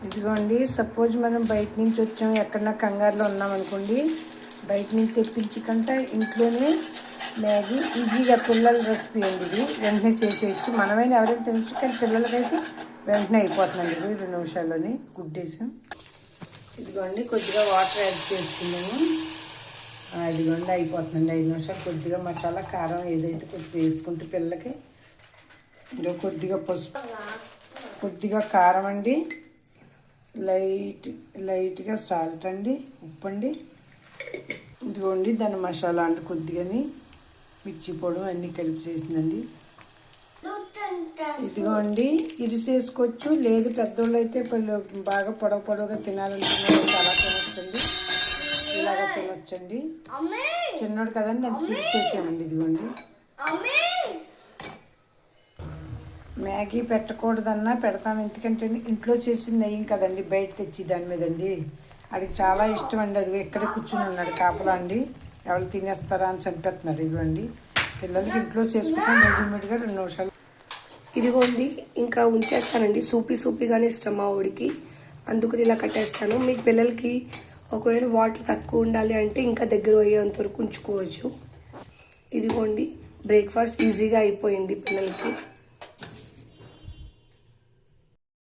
ఇదిగోండి, సపోజ్ మనం బయట నుంచి వచ్చాం, ఎక్కడన్నా కంగారులో ఉన్నామనుకోండి, బయట నుంచి తెప్పించకుండా ఇంట్లోనే మ్యాగీ ఈజీగా పిల్లల రెసిపీ అండి. ఇది వెంటనే చేసేయచ్చు, మనమైనా ఎవరైనా తినచ్చు, కానీ పిల్లలకైతే వెంటనే అయిపోతుందండి. ఇది 2 నిమిషాల్లోనే గుడ్డేసాం. ఇదిగోండి, కొద్దిగా వాటర్ యాడ్ చేసుకున్నాము. ఇదిగోండి అయిపోతుందండి. 5 నిమిషాలు. కొద్దిగా మసాలా కారం ఏదైతే కొద్దిగా వేసుకుంటూ పిల్లలకి, ఇందులో కొద్దిగా పసుపు, కొద్దిగా కారం అండి, లైట్గా సాల్ట్ అండి, ఉప్పు అండి. ఇదిగోండి దాని మసాలా అంటే కొద్దిగాని మిర్చి పొడి అన్నీ కలిపి చేసిందండి. ఇదిగోండి, ఇరిసేసుకోవచ్చు, లేదు పెద్దోళ్ళు అయితే బాగా పొడవుగా తినాలనుకున్నారు, అలా తినొచ్చండి, ఇలాగా తినొచ్చండి. చిన్నోడు కదండి, అది ఇరిసేసామండి. ఇదిగోండి, మ్యాగీ పెట్టకూడదన్నా పెడతాం, ఎందుకంటే ఇంట్లో చేసింది నెయ్యం కదండి, బయట తెచ్చి దాని మీదండి. అది చాలా ఇష్టం అండి. అది ఇక్కడే కూర్చుని ఉన్నాడు కాపలా అండి, ఎవరు తినేస్తారా అని చంపేస్తున్నారు. ఇదిగోండి, పిల్లలకి ఇంట్లో చేసుకుంటాం రెడీమేడ్గా 2 నిమిషాలు. ఇదిగోండి, ఇంకా ఉంచేస్తానండి. సూపీగానే ఇష్టం మా ఊడికి, అందుకని ఇలా కట్టేస్తాను. మీకు పిల్లలకి ఒకవేళ వాటర్ తక్కువ ఉండాలి అంటే ఇంకా దగ్గర అయ్యేంత వరకు ఉంచుకోవచ్చు. ఇదిగోండి, బ్రేక్ఫాస్ట్ ఈజీగా అయిపోయింది పిల్లలకి.